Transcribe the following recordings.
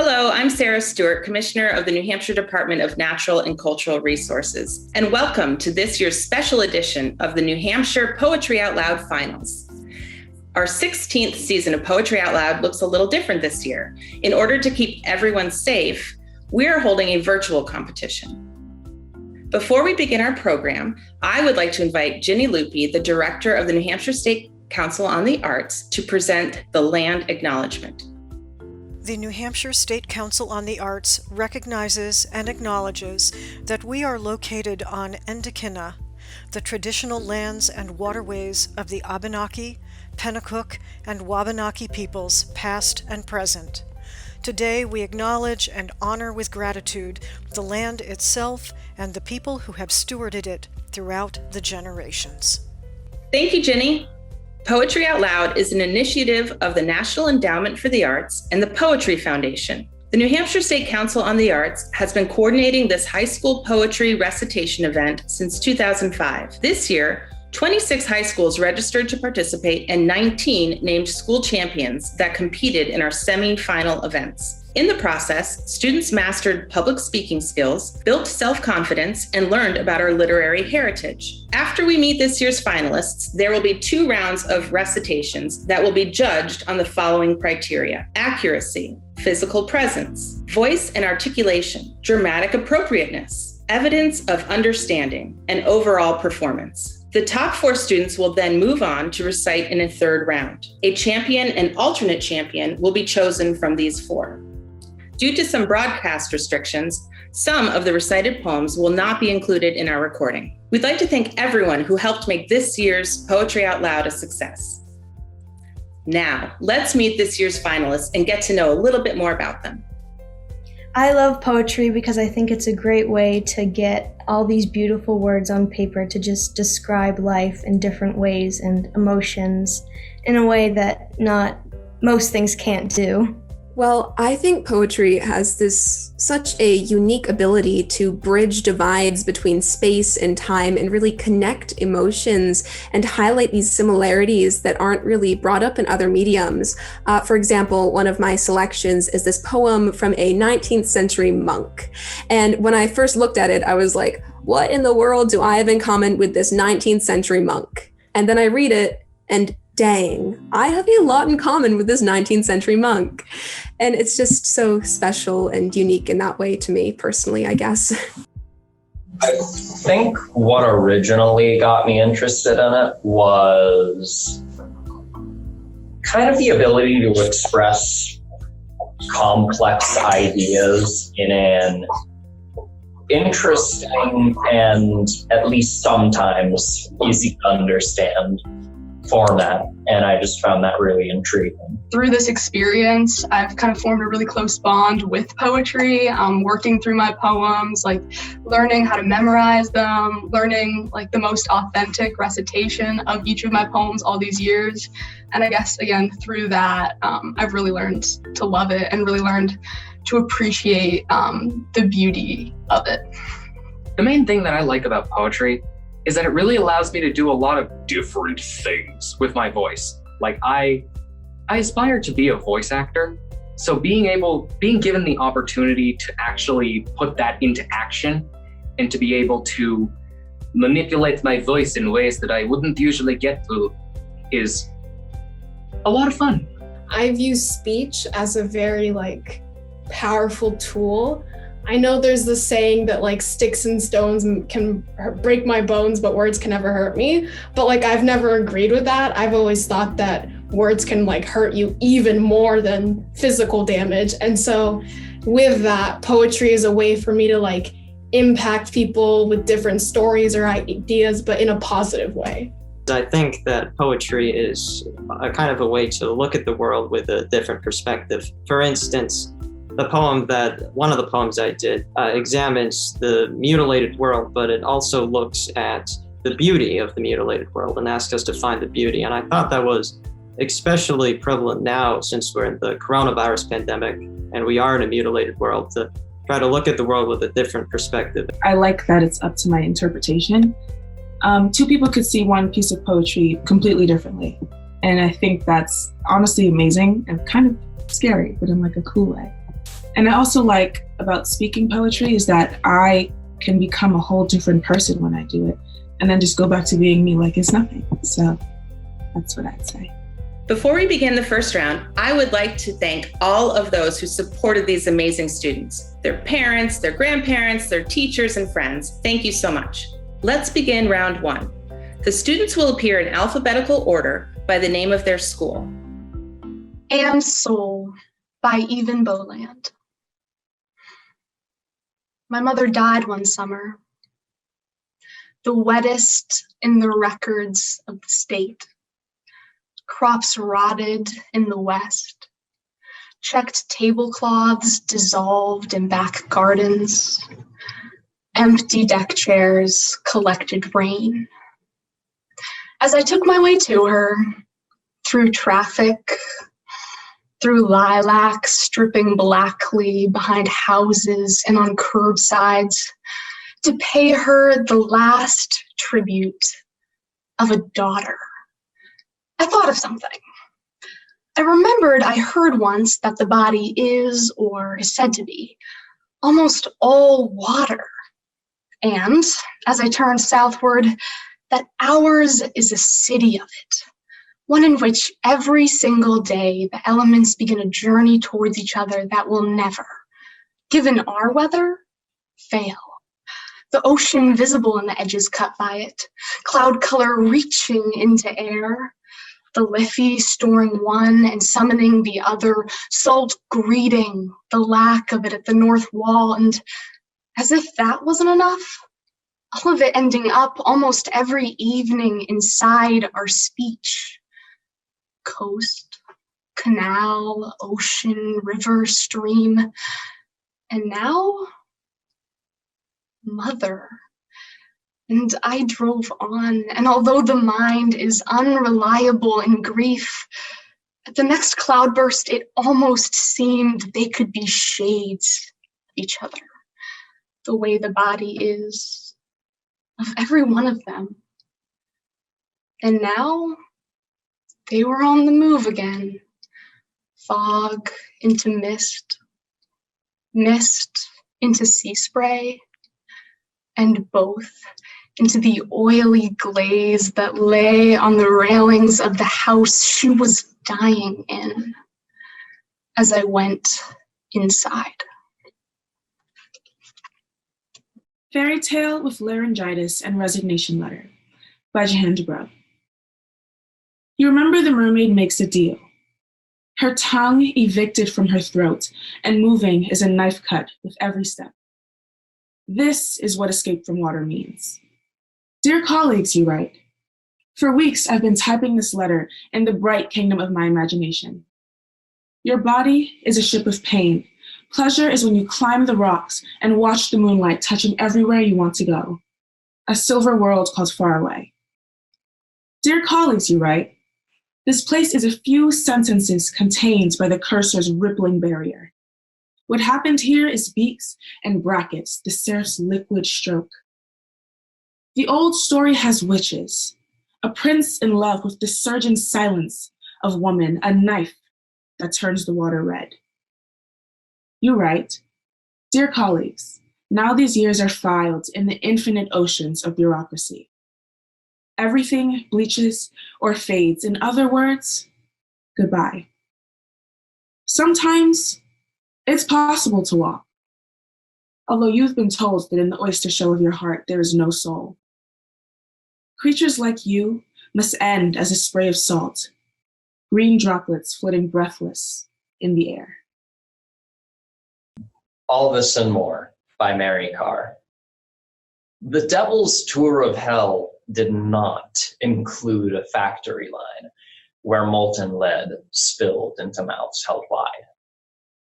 Hello, I'm Sarah Stewart, Commissioner of the New Hampshire Department of Natural and Cultural Resources, and welcome to this year's special edition of the New Hampshire Poetry Out Loud Finals. Our 16th season of Poetry Out Loud looks a little different this year. In order to keep everyone safe, we are holding a virtual competition. Before we begin our program, I would like to invite Ginny Lupi, the Director of the New Hampshire State Council on the Arts, to present the land acknowledgement. The New Hampshire State Council on the Arts recognizes and acknowledges that we are located on Endicott, the traditional lands and waterways of the Abenaki, Pennacook, and Wabanaki peoples, past and present. Today we acknowledge and honor with gratitude the land itself and the people who have stewarded it throughout the generations. Thank you, Ginny. Poetry Out Loud is an initiative of the National Endowment for the Arts and the Poetry Foundation. The New Hampshire State Council on the Arts has been coordinating this high school poetry recitation event since 2005. This year, 26 high schools registered to participate and 19 named school champions that competed in our semi-final events. In the process, students mastered public speaking skills, built self-confidence, and learned about our literary heritage. After we meet this year's finalists, there will be 2 rounds of recitations that will be judged on the following criteria: accuracy, physical presence, voice and articulation, dramatic appropriateness, evidence of understanding, and overall performance. The top 4 students will then move on to recite in a 3rd round. A champion and alternate champion will be chosen from these 4. Due to some broadcast restrictions, some of the recited poems will not be included in our recording. We'd like to thank everyone who helped make this year's Poetry Out Loud a success. Now, let's meet this year's finalists and get to know a little bit more about them. I love poetry because I think it's a great way to get all these beautiful words on paper to just describe life in different ways and emotions in a way that most things can't do. Well, I think poetry has such a unique ability to bridge divides between space and time and really connect emotions and highlight these similarities that aren't really brought up in other mediums. For example, one of my selections is this poem from a 19th century monk. And when I first looked at it, I was like, what in the world do I have in common with this 19th century monk? And then I read it and dang, I have a lot in common with this 19th century monk. And it's just so special and unique in that way to me personally, I guess. I think what originally got me interested in it was kind of the ability to express complex ideas in an interesting and at least sometimes easy to understand format, and I just found that really intriguing. Through this experience, I've kind of formed a really close bond with poetry, working through my poems, like learning how to memorize them, learning like the most authentic recitation of each of my poems all these years. And I guess, again, through that, I've really learned to love it and really learned to appreciate the beauty of it. The main thing that I like about poetry is that it really allows me to do a lot of different things with my voice. Like I aspire to be a voice actor. So being given the opportunity to actually put that into action and to be able to manipulate my voice in ways that I wouldn't usually get to is a lot of fun. I view speech as a very powerful tool. I know there's this saying that sticks and stones can break my bones, but words can never hurt me. But I've never agreed with that. I've always thought that words can hurt you even more than physical damage. And so with that, poetry is a way for me to impact people with different stories or ideas, but in a positive way. I think that poetry is a kind of a way to look at the world with a different perspective. For instance, one of the poems I did examines the mutilated world, but it also looks at the beauty of the mutilated world and asks us to find the beauty. And I thought that was especially prevalent now since we're in the coronavirus pandemic and we are in a mutilated world, to try to look at the world with a different perspective. I like that it's up to my interpretation. 2 people could see one piece of poetry completely differently. And I think that's honestly amazing and kind of scary, but in a cool way. And I also like about speaking poetry is that I can become a whole different person when I do it, and then just go back to being me like it's nothing. So that's what I'd say. Before we begin the first round, I would like to thank all of those who supported these amazing students, their parents, their grandparents, their teachers, and friends. Thank you so much. Let's begin round one. The students will appear in alphabetical order by the name of their school. And Soul by Even Boland. My mother died one summer, the wettest in the records of the state. Crops rotted in the west, checked tablecloths dissolved in back gardens, empty deck chairs collected rain. As I took my way to her, through traffic, through lilacs stripping blackly behind houses and on curbsides, to pay her the last tribute of a daughter, I thought of something. I remembered I heard once that the body is, or is said to be, almost all water. And as I turned southward, that ours is a city of it, one in which every single day the elements begin a journey towards each other that will never, given our weather, fail. The ocean visible in the edges cut by it, cloud color reaching into air, the Liffey storing one and summoning the other, salt greeting the lack of it at the north wall, and as if that wasn't enough, all of it ending up almost every evening inside our speech. Coast, canal, ocean, river, stream, and now, mother. And I drove on, and although the mind is unreliable in grief, at the next cloudburst it almost seemed they could be shades of each other, the way the body is, of every one of them. And now, they were on the move again, fog into mist, mist into sea spray, and both into the oily glaze that lay on the railings of the house she was dying in as I went inside. Fairy Tale with Laryngitis and Resignation Letter by Jahan Dubrow. You remember the mermaid makes a deal. Her tongue evicted from her throat and moving is a knife cut with every step. This is what escape from water means. Dear colleagues, you write, for weeks I've been typing this letter in the bright kingdom of my imagination. Your body is a ship of pain. Pleasure is when you climb the rocks and watch the moonlight touching everywhere you want to go. A silver world called far away. Dear colleagues, you write, this place is a few sentences contained by the cursor's rippling barrier. What happened here is beaks and brackets, the serif's liquid stroke. The old story has witches, a prince in love with the surging silence of woman, a knife that turns the water red. You write, dear colleagues, now these years are filed in the infinite oceans of bureaucracy. Everything bleaches or fades. In other words, goodbye. Sometimes it's possible to walk, although you've been told that in the oyster shell of your heart there is no soul. Creatures like you must end as a spray of salt, green droplets floating breathless in the air. All This and More by Mary Carr. The Devil's Tour of Hell did not include a factory line where molten lead spilled into mouths held wide.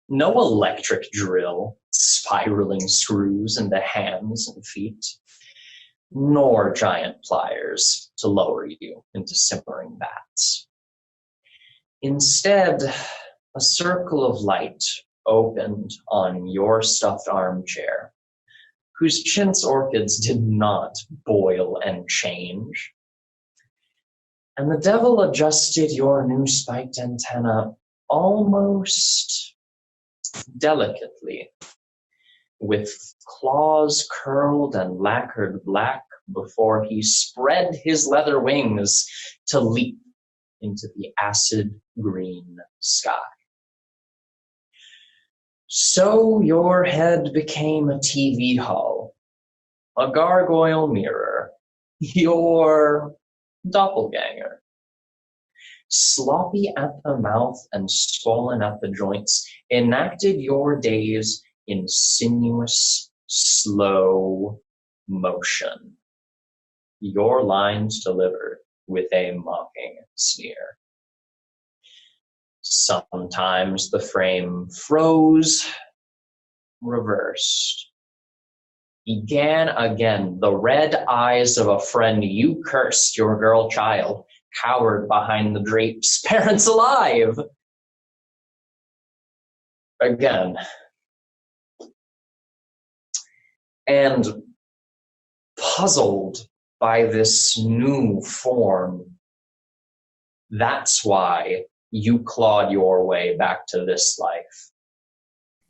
No electric drill spiraling screws into hands and feet, nor giant pliers to lower you into simmering vats. Instead, a circle of light opened on your stuffed armchair, whose chintz orchids did not boil and change. And the devil adjusted your new spiked antenna almost delicately, with claws curled and lacquered black before he spread his leather wings to leap into the acid green sky. So your head became a TV hull, a gargoyle mirror, your doppelganger. Sloppy at the mouth and swollen at the joints, enacted your days in sinuous, slow motion. Your lines delivered with a mocking sneer. Sometimes the frame froze, reversed. Began again the red eyes of a friend you cursed, your girl child, cowered behind the drapes, parents alive. Again. And puzzled by this new form, that's why you clawed your way back to this life.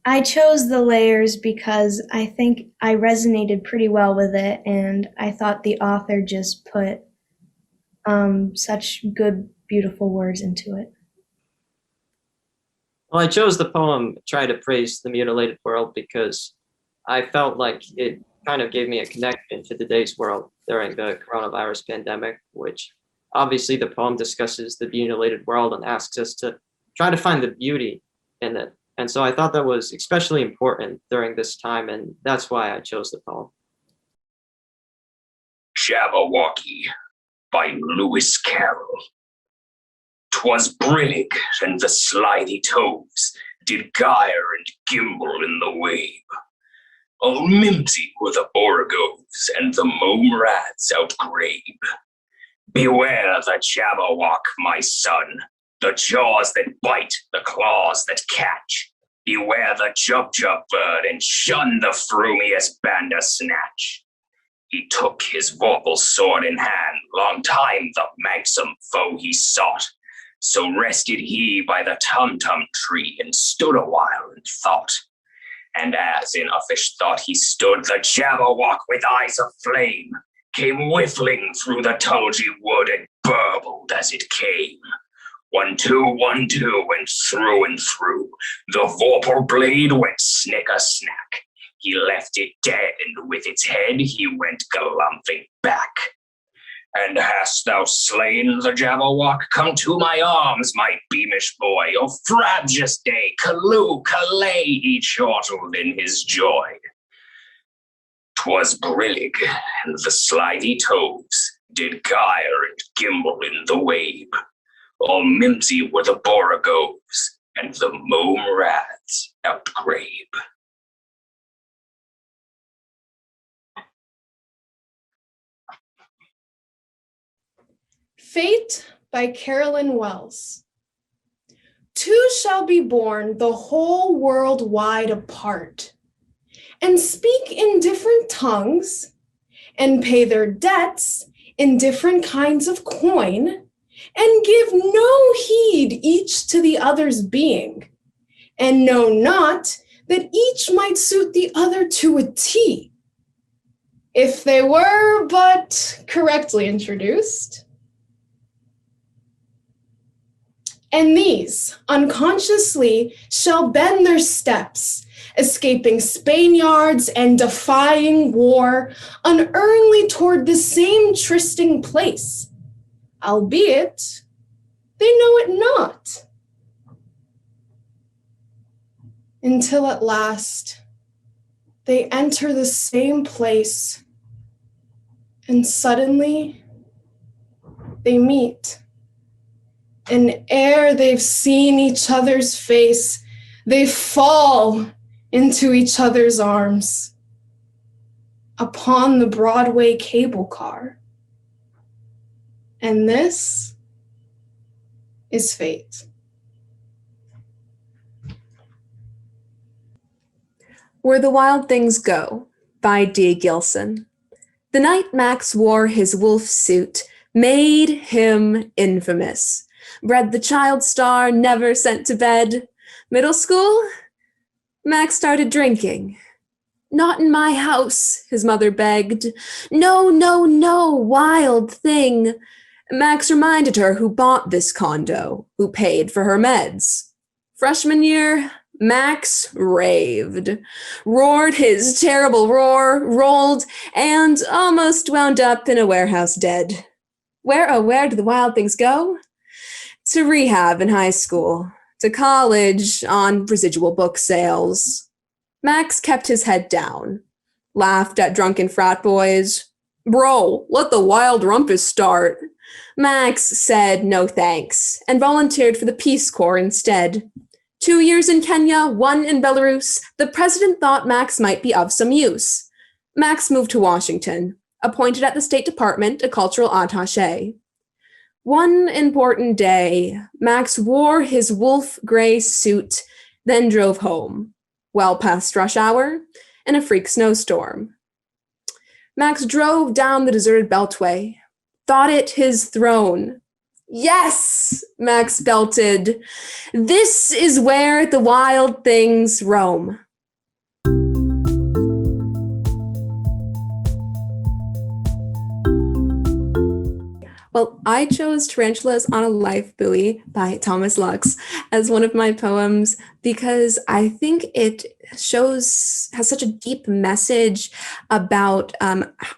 I chose the layers because I think I resonated pretty well with it, and I thought the author just put such good, beautiful words into it. Well, I chose the poem Try to Praise the Mutilated World because I felt like it kind of gave me a connection to today's world during the coronavirus pandemic, which obviously the poem discusses the mutilated world and asks us to try to find the beauty in it. And so I thought that was especially important during this time, and that's why I chose the poem. Jabbawockee by Lewis Carroll. 'Twas brillig, and the slithy toves did gyre and gimble in the wabe. All mimsy were the borogoves, and the mome rats outgrabe. Beware the Jabberwock, my son, the jaws that bite, the claws that catch. Beware the jub-jub bird, and shun the frumious bandersnatch. He took his vorpal sword in hand, long time the manxome foe he sought. So rested he by the tum-tum tree, and stood a while and thought. And as in uffish thought he stood, the Jabberwock with eyes of flame came whiffling through the tulgey wood, and burbled as it came. 1, 2, 1, 2, and through, the vorpal blade went snicker-snack. He left it dead, and with its head he went galumphing back. And hast thou slain the Jabberwock? Come to my arms, my beamish boy, O frabjous day, Callooh, Calais, he chortled in his joy. 'Twas brillig, and the slithy toves did gyre and gimble in the wabe. All mimsy were the borogoves, and the mome rats outgrabe. Fate by Carolyn Wells. 2 shall be born the whole world wide apart, and speak in different tongues, and pay their debts in different kinds of coin, and give no heed each to the other's being, and know not that each might suit the other to a T, if they were but correctly introduced. And these, unconsciously, shall bend their steps, escaping Spaniards and defying war, unerringly toward the same trysting place, albeit they know it not. Until at last they enter the same place, and suddenly they meet. And ere they've seen each other's face, they fall into each other's arms upon the Broadway cable car. And this is fate. Where the Wild Things Go by D. Gilson. The night Max wore his wolf suit made him infamous. Bred the child star, never sent to bed. Middle school? Max started drinking. Not in my house, his mother begged. No, no, no, wild thing. Max reminded her who bought this condo, who paid for her meds. Freshman year, Max raved, roared his terrible roar, rolled, and almost wound up in a warehouse dead. Where, oh, where do the wild things go? To rehab in high school, to college on residual book sales. Max kept his head down, laughed at drunken frat boys. Bro, let the wild rumpus start. Max said no thanks and volunteered for the Peace Corps instead. 2 years in Kenya, 1 in Belarus, the president thought Max might be of some use. Max moved to Washington, appointed at the State Department a cultural attaché. One important day, Max wore his wolf gray suit, then drove home, well past rush hour, in a freak snowstorm. Max drove down the deserted beltway, thought it his throne. Yes, Max belted. This is where the wild things roam. Well, I chose Tarantulas on a Life Buoy by Thomas Lux as one of my poems because I think it has such a deep message about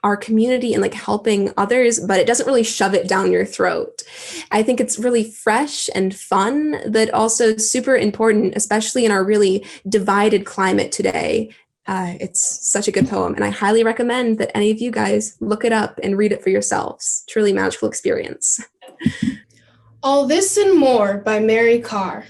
our community and like helping others, but it doesn't really shove it down your throat. I think it's really fresh and fun, but also super important, especially in our really divided climate today. It's such a good poem, and I highly recommend that any of you guys look it up and read it for yourselves. Truly magical experience. All This and More by Mary Carr.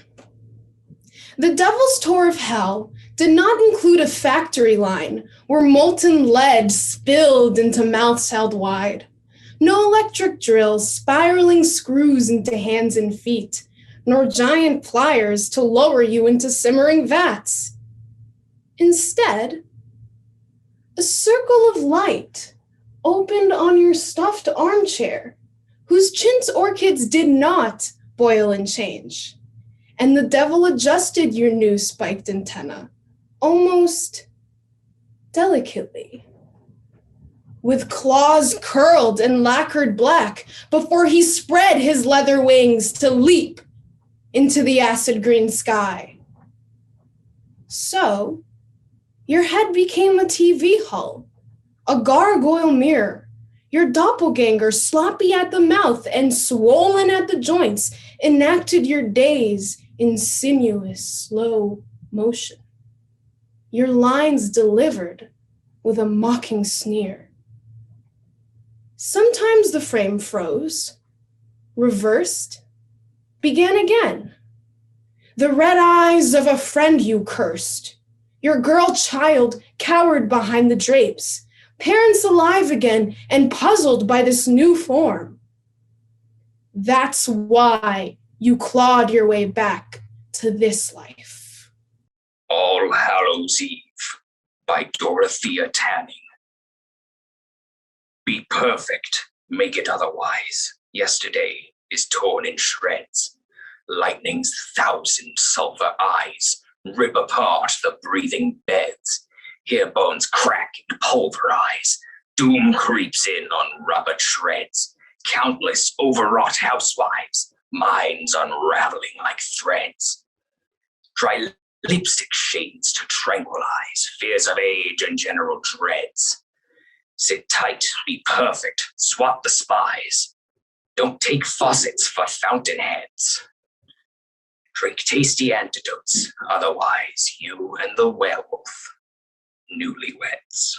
The Devil's Tour of Hell did not include a factory line where molten lead spilled into mouths held wide. No electric drills spiraling screws into hands and feet, nor giant pliers to lower you into simmering vats. Instead, a circle of light opened on your stuffed armchair, whose chintz orchids did not boil and change, and the devil adjusted your new spiked antenna, almost delicately, with claws curled and lacquered black before he spread his leather wings to leap into the acid green sky. So, your head became a TV hull, a gargoyle mirror, your doppelganger sloppy at the mouth and swollen at the joints enacted your days in sinuous, slow motion. Your lines delivered with a mocking sneer. Sometimes the frame froze, reversed, began again. The red eyes of a friend you cursed, your girl child cowered behind the drapes, parents alive again and puzzled by this new form. That's why you clawed your way back to this life. All Hallows Eve by Dorothea Tanning. Be perfect, make it otherwise. Yesterday is torn in shreds. Lightning's 1,000 sulfur eyes rip apart the breathing beds. Hear bones crack and pulverize. Doom creeps in on rubber shreds. Countless overwrought housewives, minds unraveling like threads. Dry lipstick shades to tranquilize fears of age and general dreads. Sit tight, be perfect, swat the spies. Don't take faucets for fountainheads. Drink tasty antidotes, otherwise you and the werewolf, newlyweds.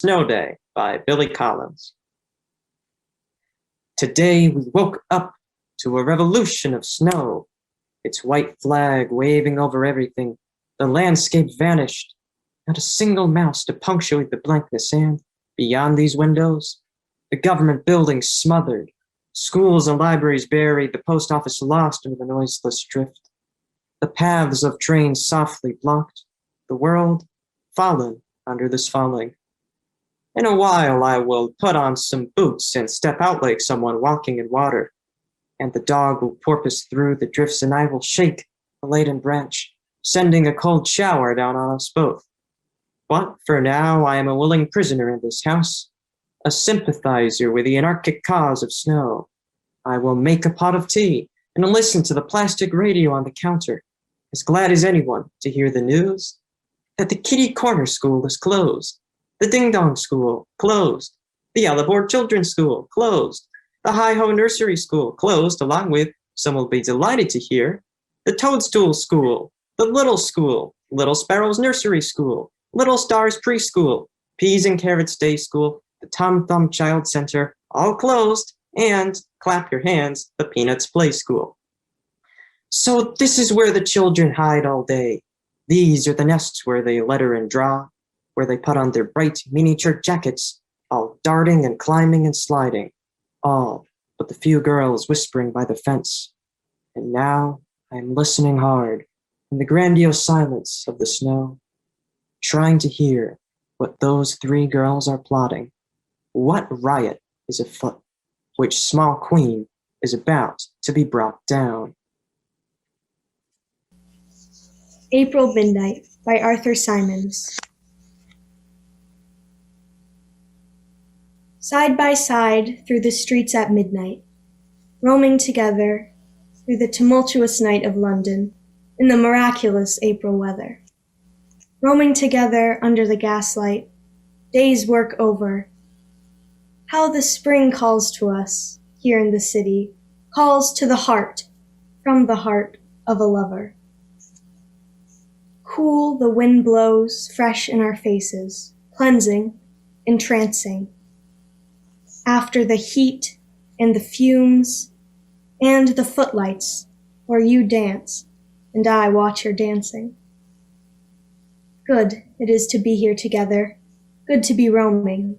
Snow Day by Billy Collins. Today we woke up to a revolution of snow, its white flag waving over everything. The landscape vanished, not a single mouse to punctuate the blankness, and beyond these windows, the government buildings smothered, schools and libraries buried, the post office lost under the noiseless drift. The paths of trains softly blocked, the world fallen under this falling. In a while I will put on some boots and step out like someone walking in water. and the dog will porpoise through the drifts, and I will shake the laden branch, sending a cold shower down on us both. But for now, I am a willing prisoner in this house, a sympathizer with the anarchic cause of snow. I will make a pot of tea and listen to the plastic radio on the counter, as glad as anyone to hear the news that the Kitty Corner School is closed, the Ding Dong School closed, the Yellowboard Children's School closed, the Hi-Ho Nursery School closed, along with, some will be delighted to hear, the Toadstool School, the Little School, Little Sparrow's Nursery School, Little Stars Preschool, Peas and Carrots Day School, the Tom Thumb Child Center, all closed, and, clap your hands, the Peanuts Play School. So this is where the children hide all day. These are the nests where they letter and draw, where they put on their bright miniature jackets, all darting and climbing and sliding, all but the few girls whispering by the fence. And now I am listening hard in the grandiose silence of the snow, trying to hear what those three girls are plotting, what riot is afoot, which small queen is about to be brought down. April Midnight by Arthur Symons. Side by side through the streets at midnight, roaming together through the tumultuous night of London in the miraculous April weather. Roaming together under the gaslight, day's work over. How the spring calls to us here in the city, calls to the heart, from the heart of a lover. Cool the wind blows, fresh in our faces, cleansing, entrancing. After the heat and the fumes and the footlights where you dance and I watch your dancing. Good it is to be here together, good to be roaming,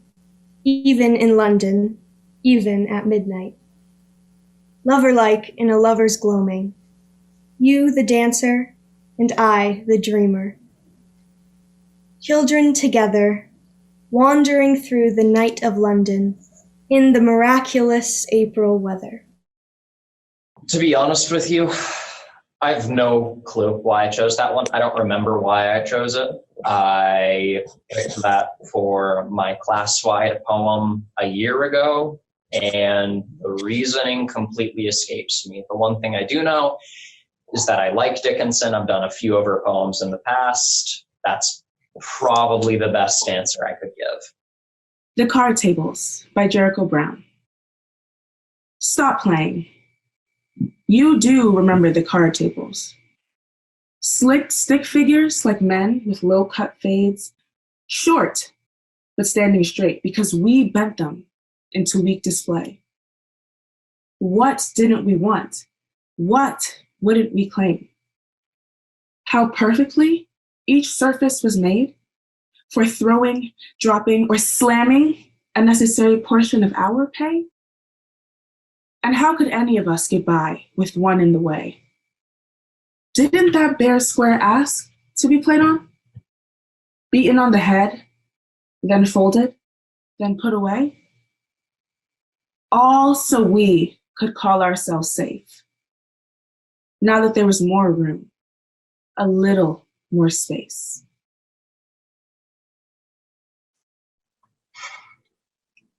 even in London, even at midnight. Lover-like in a lover's gloaming, you the dancer, and I the dreamer. Children together, wandering through the night of London in the miraculous April weather. To be honest with you, I have no clue why I chose that one. I don't remember why I chose it. I picked that for my class-wide poem a year ago, and the reasoning completely escapes me. The one thing I do know is that I like Dickinson. I've done a few of her poems in the past. That's probably the best answer I could give. The Card Tables by Jericho Brown. Stop playing. You do remember the card tables. Slick stick figures like men with low-cut fades, short but standing straight because we bent them into weak display. What didn't we want? What wouldn't we claim? How perfectly each surface was made for throwing, dropping, or slamming a necessary portion of our pay? And how could any of us get by with one in the way? Didn't that bare square ask to be played on? Beaten on the head, then folded, then put away? All so we could call ourselves safe. Now that there was more room, a little more space.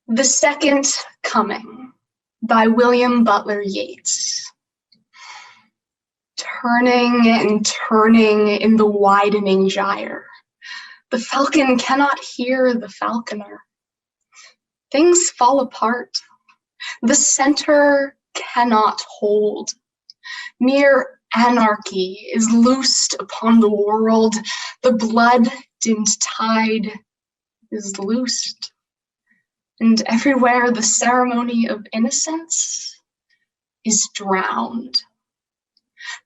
The Second Coming by William Butler Yeats. Turning and turning in the widening gyre, the falcon cannot hear the falconer. Things fall apart. The center cannot hold. Mere anarchy is loosed upon the world. The blood-dimmed tide is loosed. And everywhere the ceremony of innocence is drowned.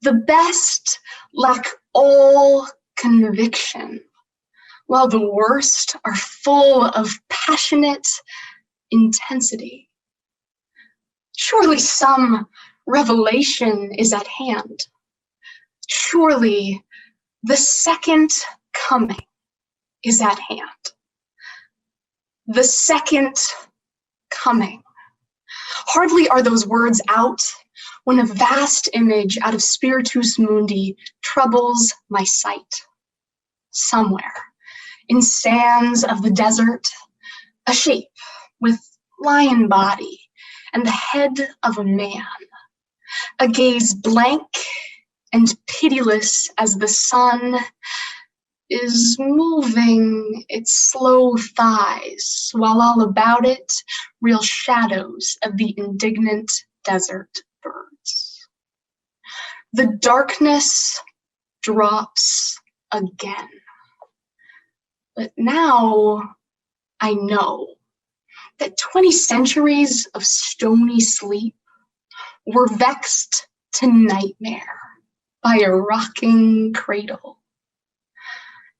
The best lack all conviction, while the worst are full of passionate intensity. Surely some revelation is at hand. Surely the second coming is at hand. The second coming. Hardly are those words out when a vast image out of Spiritus Mundi troubles my sight. Somewhere, in sands of the desert, a shape with lion body and the head of a man, a gaze blank and pitiless as the sun is moving its slow thighs, while all about it reel shadows of the indignant desert birds. The darkness drops again. But now I know that 20 centuries of stony sleep were vexed to nightmare by a rocking cradle.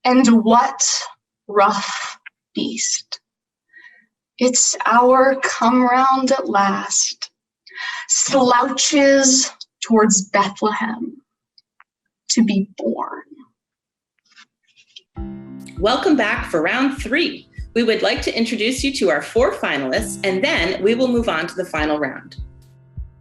And what rough beast? Its hour come round at last, slouches towards Bethlehem to be born. Welcome back for round 3. We would like to introduce you to our 4 finalists, and then we will move on to the final round.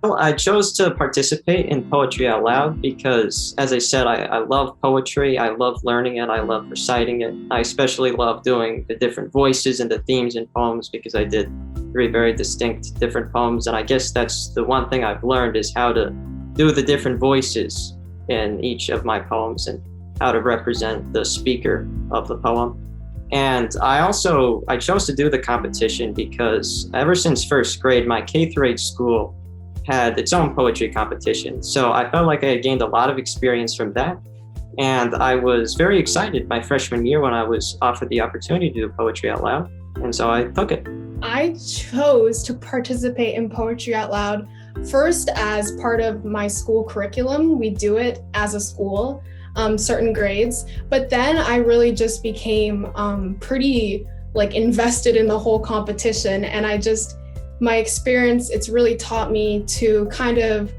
Well, I chose to participate in Poetry Out Loud because, as I said, I love poetry. I love learning it. I love reciting it. I especially love doing the different voices and the themes in poems because I did 3 very distinct different poems. And I guess that's the one thing I've learned is how to do the different voices in each of my poems and how to represent the speaker of the poem. And I chose to do the competition because ever since first grade, my K-8 school had its own poetry competition. So I felt like I had gained a lot of experience from that. And I was very excited my freshman year when I was offered the opportunity to do Poetry Out Loud. And so I took it. I chose to participate in Poetry Out Loud first as part of my school curriculum. We do it as a school, certain grades. But then I really just became pretty invested in the whole competition. And my experience, it's really taught me to kind of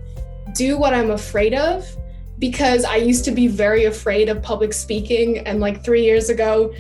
do what I'm afraid of, because I used to be very afraid of public speaking. And 3 years ago,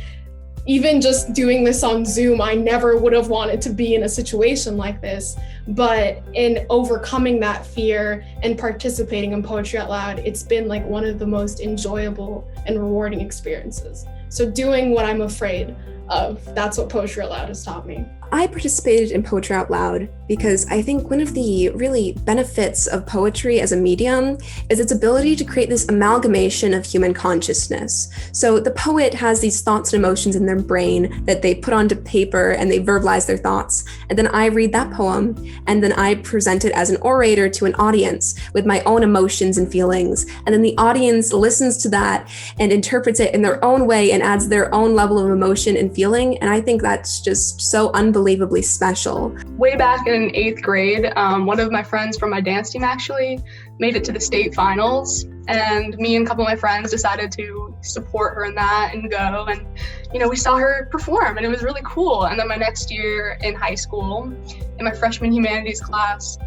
even just doing this on Zoom, I never would have wanted to be in a situation like this. But in overcoming that fear and participating in Poetry Out Loud, it's been one of the most enjoyable and rewarding experiences. So doing what I'm afraid of, that's what Poetry Out Loud has taught me. I participated in Poetry Out Loud because I think one of the really benefits of poetry as a medium is its ability to create this amalgamation of human consciousness. So the poet has these thoughts and emotions in their brain that they put onto paper and they verbalize their thoughts. And then I read that poem and then I present it as an orator to an audience with my own emotions and feelings. And then the audience listens to that and interprets it in their own way and adds their own level of emotion and feeling. And I think that's just so unbelievably special. Way back in 8th grade, one of my friends from my dance team actually made it to the state finals, and me and a couple of my friends decided to support her in that and go, and we saw her perform and it was really cool. And then my next year in high school, in my freshman humanities class,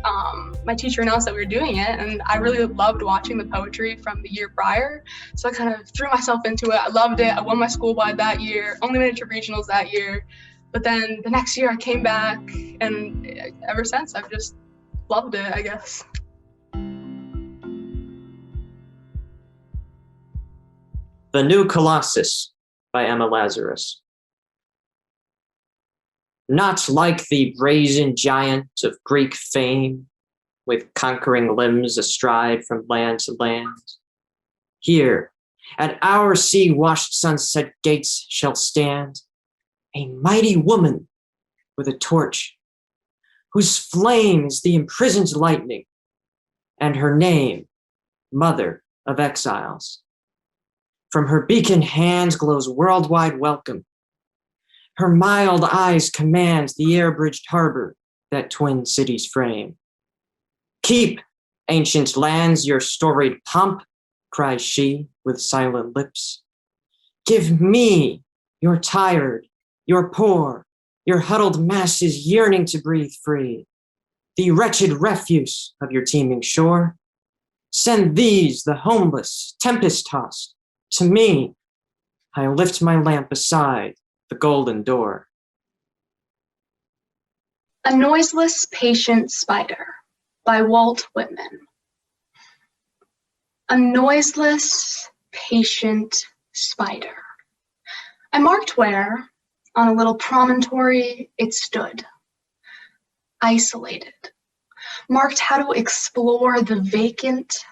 my teacher announced that we were doing it, and I really loved watching the poetry from the year prior, so I kind of threw myself into it. I loved it. I won my school-wide that year, only made it to regionals that year. But then the next year I came back, and ever since I've just loved it, I guess. The New Colossus by Emma Lazarus. Not like the brazen giant of Greek fame, with conquering limbs astride from land to land. Here, at our sea-washed sunset gates shall stand a mighty woman with a torch, whose flame is the imprisoned lightning, and her name, Mother of Exiles. From her beacon hands glows worldwide welcome. Her mild eyes command the air-bridged harbor that twin cities frame. Keep, ancient lands, your storied pomp, cries she with silent lips. Give me, your tired, your poor, your huddled masses yearning to breathe free, the wretched refuse of your teeming shore. Send these, the homeless, tempest-tossed, to me. I lift my lamp beside the golden door. A Noiseless Patient Spider by Walt Whitman. A noiseless, patient spider. I marked where, on a little promontory, it stood. Isolated. Marked how to explore the vacant,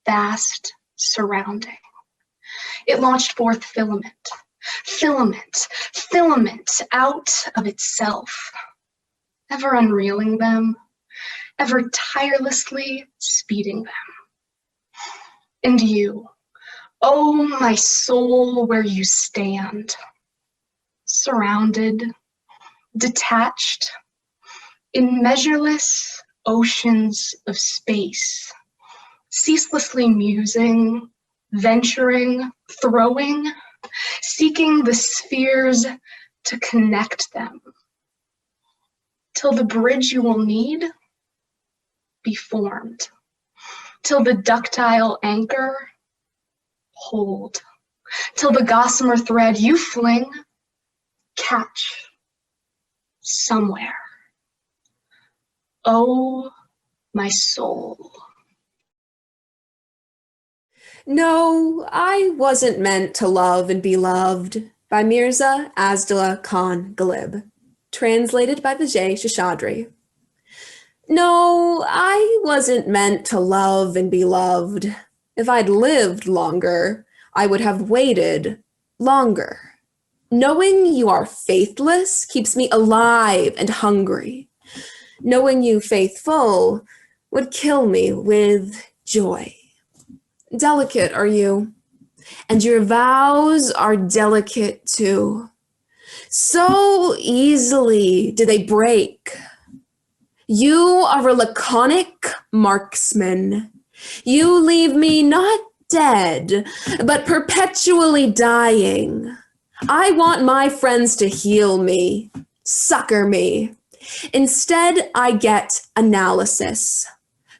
vast surrounding. It launched forth filament, filament, filament out of itself, ever unreeling them, ever tirelessly speeding them. And you, oh my soul, where you stand, surrounded, detached, in measureless oceans of space, ceaselessly musing, venturing, throwing, seeking the spheres to connect them, till the bridge you will need be formed, till the ductile anchor hold, till the gossamer thread you fling catch somewhere. Oh, my soul. No, I wasn't meant to love and be loved, by Mirza Asdullah Khan Ghalib, translated by Vijay Shashadri. No, I wasn't meant to love and be loved. If I'd lived longer, I would have waited longer. Knowing you are faithless keeps me alive and hungry. Knowing you faithful would kill me with joy. Delicate are you, and your vows are delicate too. So easily do they break. You are a laconic marksman. You leave me not dead, but perpetually dying. I want my friends to heal me, succor me. Instead, I get analysis.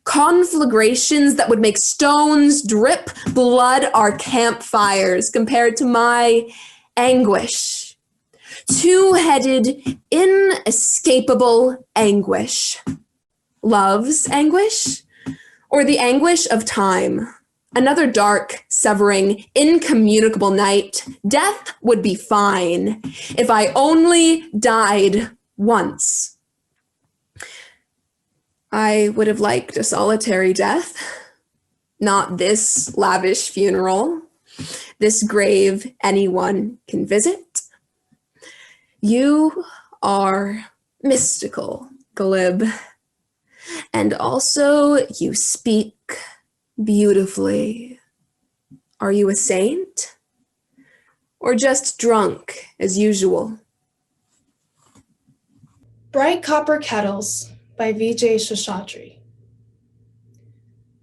Conflagrations that would make stones drip blood are campfires compared to my anguish. Two-headed, inescapable anguish. Love's anguish? Or the anguish of time? Another dark, severing, incommunicable night. Death would be fine if I only died once. I would have liked a solitary death, not this lavish funeral, this grave anyone can visit. You are mystical, Ghalib, and also you speak beautifully. Are you a saint? Or just drunk as usual? Bright Copper Kettles by Vijay Shashadri.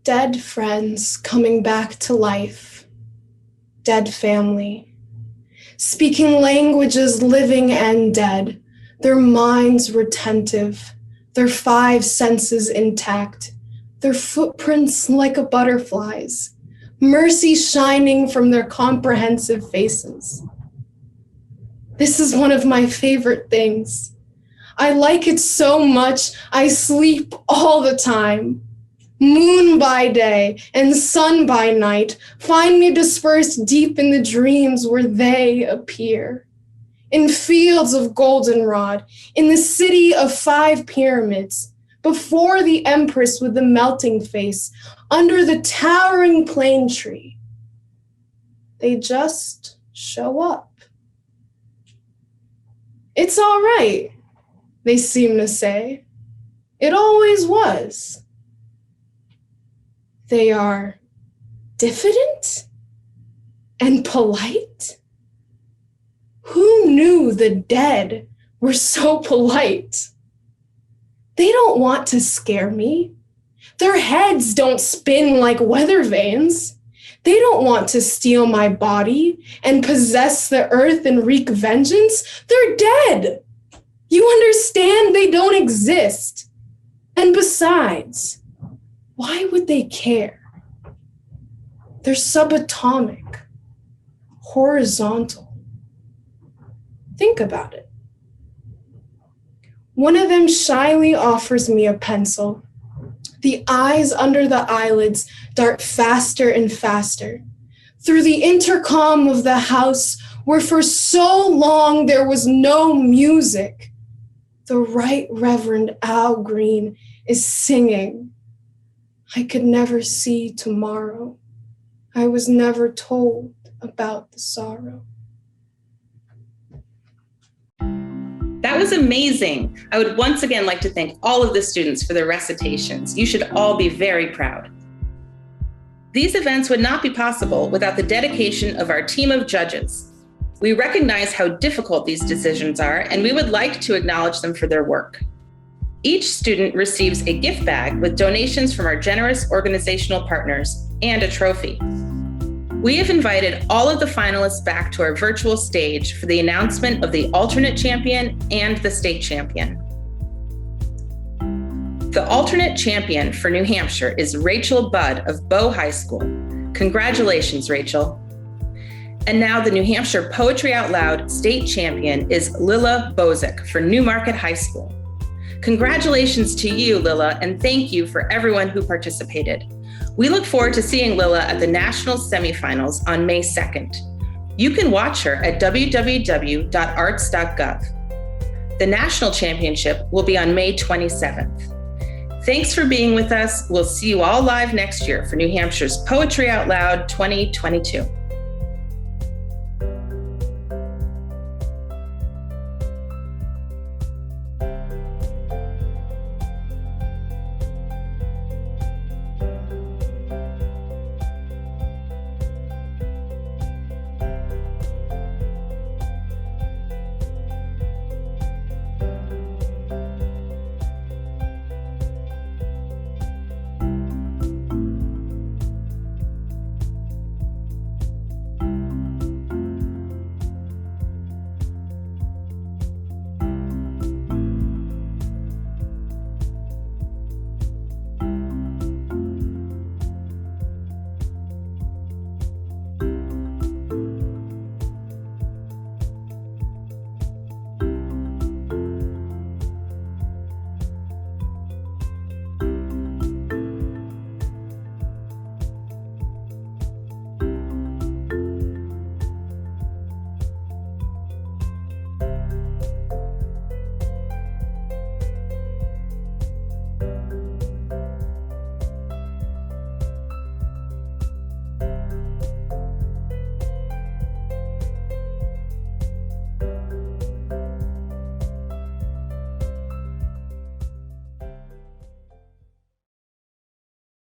Dead friends coming back to life. Dead family. Speaking languages living and dead. Their minds retentive. Their five senses intact. Their footprints like a butterfly's. Mercy shining from their comprehensive faces. This is one of my favorite things. I like it so much, I sleep all the time. Moon by day and sun by night find me dispersed deep in the dreams where they appear. In fields of goldenrod, in the city of 5 pyramids, before the empress with the melting face, under the towering plane tree. They just show up. It's all right, they seem to say. It always was. They are diffident and polite. Who knew the dead were so polite? They don't want to scare me. Their heads don't spin like weather vanes. They don't want to steal my body and possess the earth and wreak vengeance. They're dead. You understand? They don't exist. And besides, why would they care? They're subatomic, horizontal. Think about it. One of them shyly offers me a pencil. The eyes under the eyelids dart faster and faster. Through the intercom of the house, where for so long there was no music, the Right Reverend Al Green is singing. I could never see tomorrow. I was never told about the sorrow. That was amazing. I would once again like to thank all of the students for their recitations. You should all be very proud. These events would not be possible without the dedication of our team of judges. We recognize how difficult these decisions are, and we would like to acknowledge them for their work. Each student receives a gift bag with donations from our generous organizational partners and a trophy. We have invited all of the finalists back to our virtual stage for the announcement of the alternate champion and the state champion. The alternate champion for New Hampshire is Rachel Budd of Bow High School. Congratulations, Rachel. And now the New Hampshire Poetry Out Loud state champion is Lila Bozick for Newmarket High School. Congratulations to you, Lila, and thank you for everyone who participated. We look forward to seeing Lila at the national semifinals on May 2nd. You can watch her at www.arts.gov. The national championship will be on May 27th. Thanks for being with us. We'll see you all live next year for New Hampshire's Poetry Out Loud 2022.